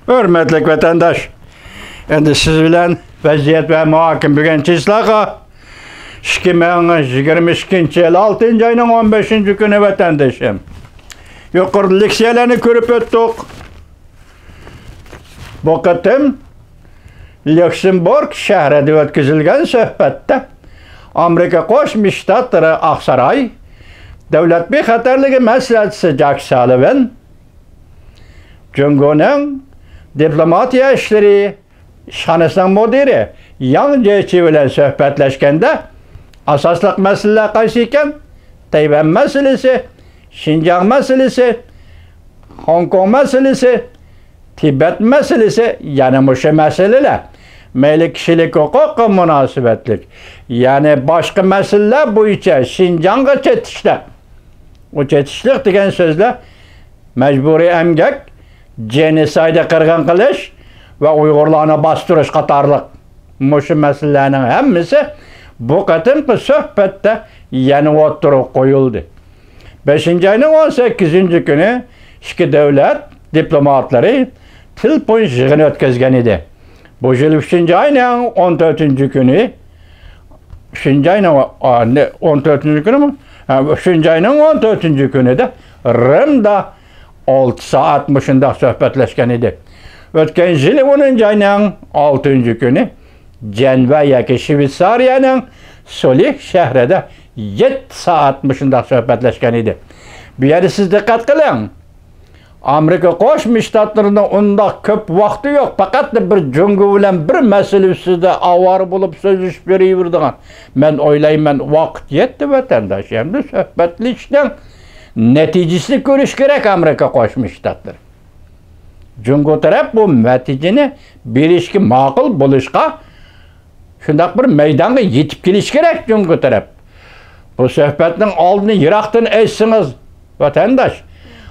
Hürmetlik vatandaş, endi siz bilen vaziyet ve muhakim bugün çislağa 2022 yıl 6. ayının 15. günü vatandaşım. Yukarı leksiyelerini körüp öttük. Bu kıtım Lüksemburg şehrinde ötküzülgen söhbette Amerika Koşmuş Ştatları Aksaray Devlet bir Xatarlığı Məsləhətçisi Jack Sullivan Cungo'nun diplomatiya işleri şanısının müdiri Yang Jiechi bilen söhbetleşkende asaslıq meseleler qaysı iken Tayvan meselesi, Şinjan meselesi, Hong Kong meselesi, Tibet meselesi, yani bu meseleler meyli kişilik hukuk münasebetlik. Yani başka meseleler bu içe Şinjan'a çetişler. O çetişlik degen sözler mecburi emgek, jenisayda kırgın kılış ve Uygurlarını bastırış katarlık. Bu meselelerin hemmisi bu katımkı sohbette yeni oturup koyuldu. 5. ayının 18. günü iki devlet diplomatları telefon yığını ötközgen idi. Bu yıl 3. ayının 14. günü 3. ayının 14. günü mü? 3. ayının 14. günü de Rım'da 6 saat mışında sohbetleşken idi. Ötken yıl 10. ayının 6. günü Cenve yaki Şvitsariyanın Solih şehrede 7 saat mışında sohbetleşken idi. Bir yeri siz dikkat kılın. Amerika Koşmuş Ştatlarında onda köp vakti yok. Fakat bir cungu bilen bir mesele üstünde avar bulup sözüş veriyordugan. Ben oylayım vakit yetti vatandaş. Hem de sohbetli işten neticesini görüş gerek Amerika Koşmuş Ştatları. Cungu taraf bu neticeni bir işki makul buluşka şundak bir meydana yetip geliş gerek Cungu taraf. Bu sohbetin aldığını yıraktın eşsiniz vatandaş.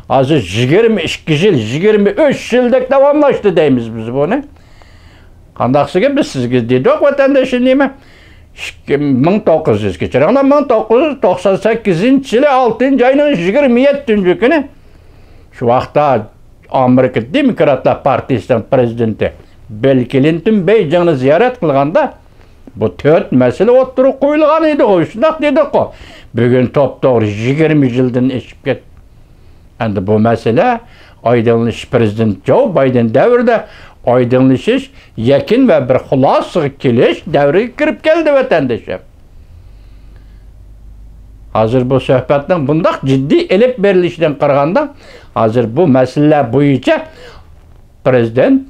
Azı 22 yıl, 23 yıldık devamlaştı deyimiz biz bunu. Kandaksı gibi sizge dedik vatandaşın değil mi? 1900 geçer. 1998 yılı 6. ayının 27. günü şu vakta Amerika Demokratlar Partisi'nin prezidenti Bill Clinton Beycan'ı ziyaret kılganda bu 4 mesele oturup koyulgan idi o. Şundak dedik o. Bugün top doğru 20 yıldan eşip gitti. Endi bu mesele aydınlaş Prezident Joe Biden devrinde aydınlaşış yakin ve bir hulasığı keliş devreye kirip geldi vatandaşım. Hazır bu sohbetten bundak ciddi elip verilişten qaraganda hazır bu meseleler boyunca Prezident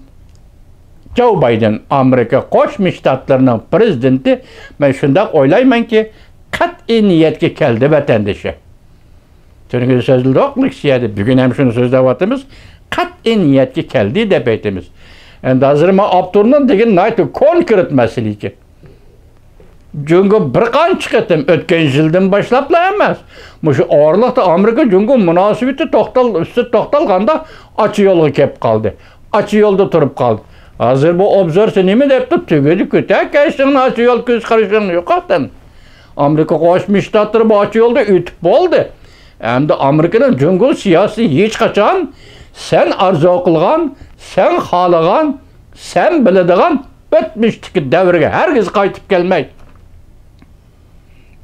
Joe Biden Amerika Koşmuş Ştatlarının prezidenti ben şundak oylayman ki kat'i niyetke geldi vatandaşım. Çünkü sözlü okluk siyadi. Bugün hem şunu sözde vatımız kat'i niyetki keldi debeytimiz. Yani hazırma Abdur'un degen naytı konkret mesele ki. Çünkü bir kan çıkıtım ötken yıldan başlapla emez. Muşu ağırlıkta Amerika çünkü münasibeti üstü toxtalganda açı yolu kep kaldı. Açı yolda turup kaldı. Hazır bu obzorsu nemi deyip tügedi kütek geçtiğin açı yol göz karışığını yok atın. Amerika Koşmuş Ştatları bu açı yolda ütüp oldu. Hem de Amerika'nın cungu siyasi hiç kaçan, sen arzu kılgan, sen halagan, sen bilediğin bitmiştik devrige. Herkes kaytıp gelmek.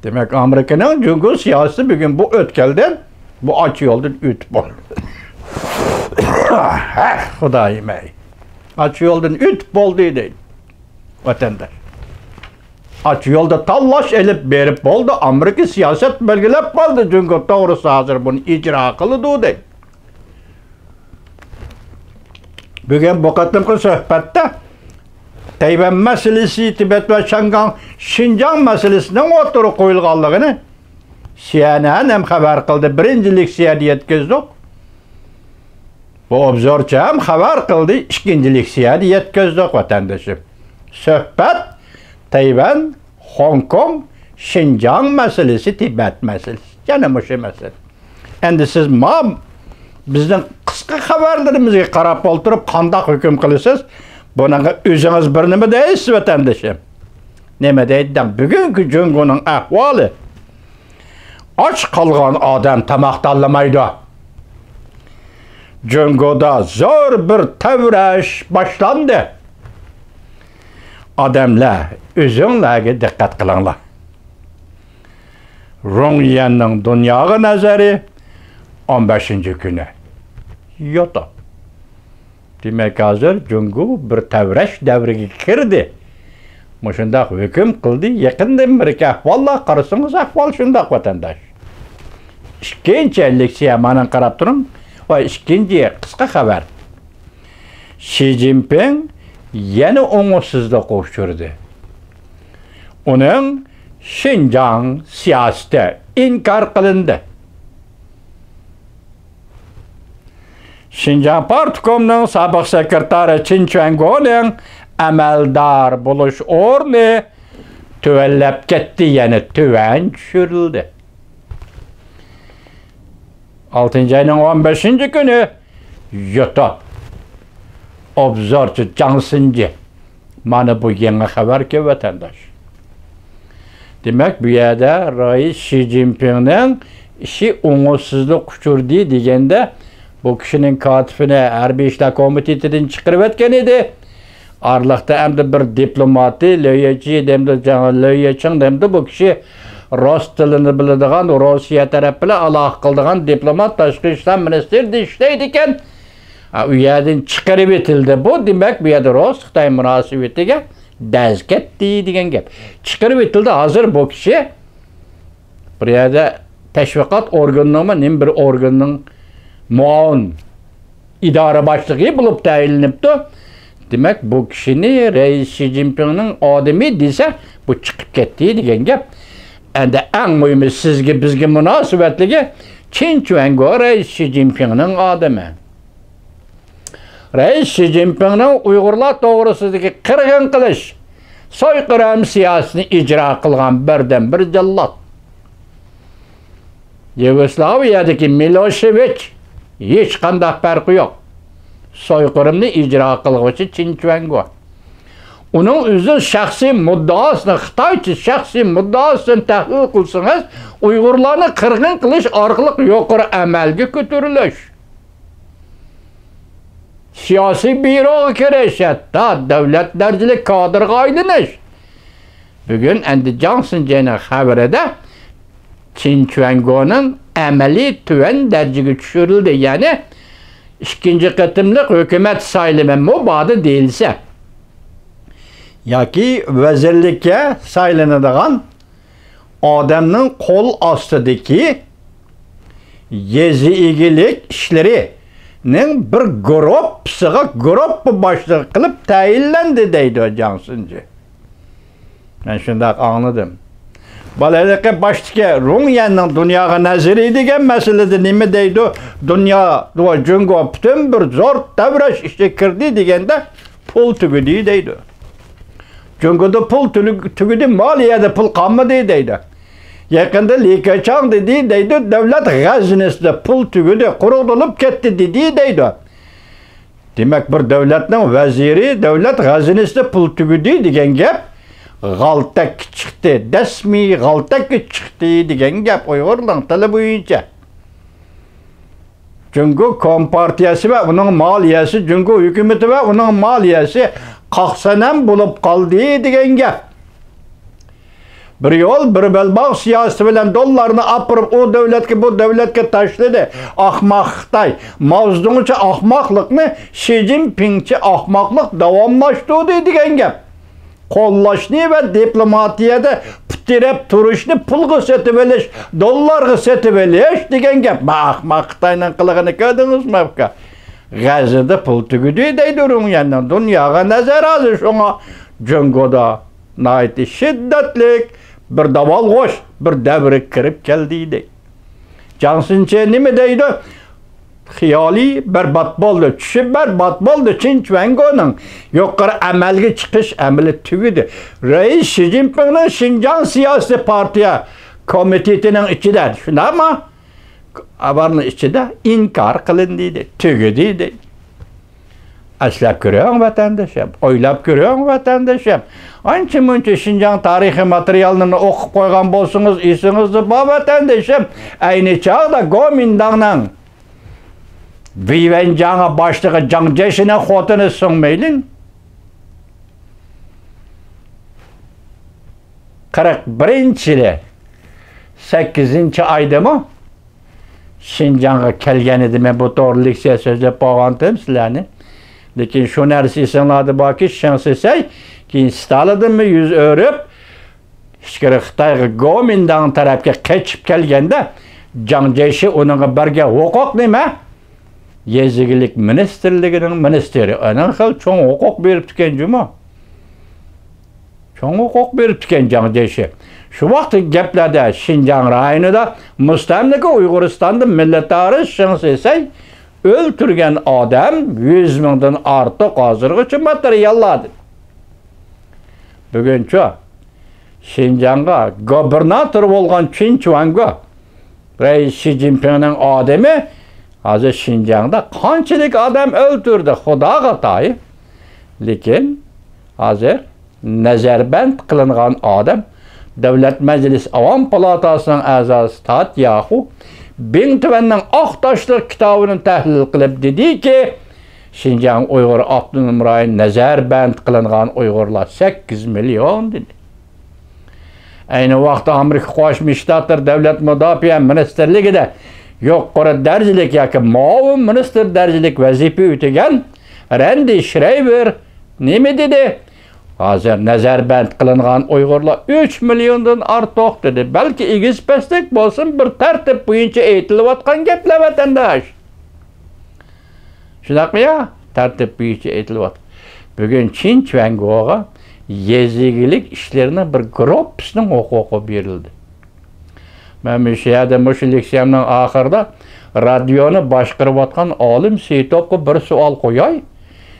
Demek Amerika'nın cungu siyasi bugün bu ötkelden, bu açı yoldan ütüp oldu. Hudayım ey. Açı yoldan ütüp oldu değil. Vatandaş. Açı yolda tallaş elip berip oldu. Amerika siyaset belgelep oldu. Çünkü doğrusu hazır bunu icra akıllı değil. Bugün bu katımkı sohbette Tayvan meselesi, Tibet ve Şinjan meselesinden oturup koyulganlığını CNN hem haber kıldı. Birincilik siyadi yetkizdik. Bu obzorcu hem haber kıldı. İkincilik siyadi yetkizdik vatandaşım. Sohbet Tayvan, Hong Kong, Şinjan meselesi, Tibet meselesi. Yani bu mesele. Endi siz bizden kısa haberlerimize karap oturup kandak hüküm kılısınız. Bunun özünüz bir nime deysiz vatandaşım. Nime deyden bugünkü cungunun ahvalı. Aç kalgan adam tamak tallamaydı. Cungo'da zor bir tevreş başlandı. Adamlar özünlerine dikkat kılınlar. Rungyen'nin dünyaya nazarı 15. günü. Yotu. Demek hazır Cungo bir tevreş devrine girdi. Muşundaq hüküm kıldı. Yakından bir ahvalla qarısınız ahval şundaq vatandaş. İkinci elliksiye manan qarab turun. Ve ikinci kısa haber. Xi Jinping yeni onursuzluğa koşturdu. Onun Şinjan siyaseti inkar kılındı. Şinjan Partikomu'nun sabık sekreteri Qin Chuan-kuo'nun əməldar buluş ornu tüvəllәp getdi, yəni tüvən düşürüldü. 6. ayının 15. günü Yoto obzorcu Cansıncı mana bu yeni haber ki vatandaş. Demek bu yerde Reis Xi Jinping'in işi umutsuzluk uçurdu degende bu kişinin katifini Harbiy İşlər Komiteti'den çıkarıp etken idi. Arlıqda hem de bir diplomati, löyeçi, hem de bu kişi Rus tilini biladigan, Rusya taraf bilan aloqa qiladigan diplomat tashqi ishlar ministerida ishlaydi ekan. U yerdan chiqarib etildi. Bu demak bu yerda Rus Xitoy munosabatiga daz ketdi degan gap. Chiqarib etildi. Hozir bu kishi bir yerda tashviqot organining bir organning muavin idora boshlig'i bo'lib tayinlanibdi. Demek bu kişini Reis Xi Jinping'nin adamı dese bu çıkıp gitti degan gap. Endi en mühimi sizge bizge münasibetligi Qin Chuan-kuo Reis Xi Jinping'nin adamı. Reis Xi Jinping'nin Uygurlar doğrusidagi qirg'in qilish, soyqıram siyosatini icra qilgan birden bir jallat. Yugoslaviyadagi Milosevic hech qanday farqi yo'q. Soykırımını icra kılgıcı Qin Chuan-kuo. Onun özü şahsi muddaasını, Xitayçı şahsi muddaasını tahlil kılsınız, Uygurlarını kırgın kılış arkalık yukarı emelge götürülüş. Siyasi büro kereş, hatta devletlercilik kadir gaydınış. Bugün endi Cansıncı'nın haberede Qin Chuan-kuo'nun emeli tüven dercige düşürüldü. Yani İkinci kıtımlık hükümet sayılımı mübadı değilse ya ki vezirlikке sayılanadigan adamның kol astıdaki yezigilik işlerinin bir grup, sığa grup başlık kılıp tayinlendi deydi o Cansıncı. Ben şundan anladım. Baladaki baştaki Rungyen'nin dünyaya nazarı degen meselede nime deydi? Dünya, Cungo bütün bir zor devreş işte kirdi degende pul tügüdü deydi. Cungo'da pul tügüdü, maliyede pul kalmadı deydi. Yakında Li Keqiang dedi deydi, devlet hazinesinde pul tügüdü, kurulup gitti dedi deydi. Demek bir devletin veziri, devlet hazinesinde pul tügüdü degen gap, galtak çıktı, desmi galtak çıktı degen gap Uygurların tili boyunca. Cungo Kompartiyası ve onun maliyesi, Cungo hükümeti ve onun maliyesi kalksanem bulup kaldı degen gap. Bir yol, bir belbağ siyaseti bilen dollarını apırıp o devletke bu devletke taşladı. Ahmak Xitay. Mavzduğunca ahmaklık mı? Xi Jinping'ci ahmaklık davamlaştı degen gap. Kollaşını ve diplomatiyede püttirep turuşunu pulgu setibeliş, dollargı setibeliş degen gap. Ahmak Xitay'nın kılığını gördünüz mü? Gazide pul tügüdü deydurun yandan. Dünyaya nazar azı şuna. Cungo'da naiti şiddetlik bir daval hoş, bir devrik kirip geldiydi. Cansıncı ne mi deydi? Xiyali berbat boldu, çüşüp berbat boldu Qin Chuan-kuo'nun yukarı amelge çıkış emeli tügüdü. Reis Xi Jinping'nin Şinjan Siyasi Partiya Komiteti'nin içinde, şuna ama haberinin içinde inkar kılındıydı, tügüdüydü. Aslap görüyorsun vatandaşım, oylap görüyorsun vatandaşım. Anca münce Şinjan tarihi materyalını okup koygan bolsunuz, isinizdi bu vatandaşım. Aynı çağda Kuomintang'dan Vivenjana başlığı Cangceşine xotini sığmaylın. 41 yılı 8. ayda mı Şinjan'a kelgen edime bu doğruluk sözle bağlantım sizlerine. Lekin şu neresi insanlardı baki şans esey ki Stalin'den mi yüz örüp hiçbir Xitayga Gomindan tarafga keçip kelgende Cangceşi onun birge hukuk nima? Yezigilik ministerligining ministeri. Ana xil çoğun hukuk berip tüken cuma. Çoğun hukuk berip tüken Cangceşi. Şu vakti geplerde Şinjan rayonida mustamlika Uyg'uristonda millatari şans esey öldürgen adam 100 mingdan ortiq hozirgacha materialladı. Buguncha Şinjan'a gubernator bo'lgan Qin Chuanga Reis Xi Jinpingning odami hozir Şinjan'da qanchalik adam o'ldirdi Xudoga toyi. Lekin hozir nazarband qilingan odam Davlat Meclis Avam Palatasining a'zosi Tatyahu Bingtuanning Oqtoshliq kitobini tahlil qilib dediki, Şinjan Uyg'ur avtonom rayon nazarband qilingan Uyg'urlar 8 million dedi. Ayni vaqtda Amerika Qo'shma Shtatlar Davlat Mudofaa Ministerligida yuqori darajalik yoki muavin ministr darajalik vazifa o'tagan Randy Schreiber nima dedi? Hozir nazarband qilingan Uyg'urlar 3 milliondan ortiq dedi. Balki egiz pastak bo'lsin, bir tartib bo'yicha aytilayotgan gaplar vatandosh. Shunaqmi ya? Tartib bo'yicha aytilyapti. Bugun Qin Chuanga yezigilik ishlarning bir gruppasining huquqi berildi. Men shu yerda mush leksiyamning oxirida radioni boshqarayotgan olim Seytovga bir savol qo'yay.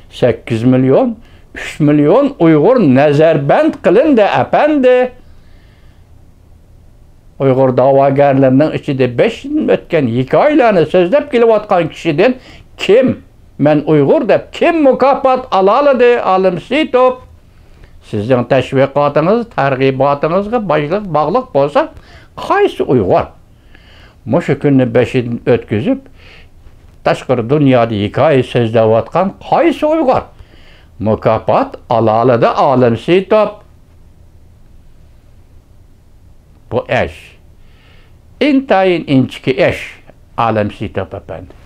8 million 3 milyon Uyg'ur nazarband qilindi apandi. Uyg'ur da'vogarlarining ichida 5 yil o'tgan hikoyalarni so'zlab kelayotgan kishidan kim men Uyg'ur deb kim mukofot oladi? Olim Seytov. Sizning tashviqotingiz, targ'ibotingizga bog'liq bo'lsa, qaysi Uyg'ur mushu kunni 5 yil o'tkazib tashqari dunyoda hikoya so'zlayotgan qaysi Uyg'ur mukofot oladi? Olim Seytov. Bu ish intayin inchki ish Olim Seytov apandi.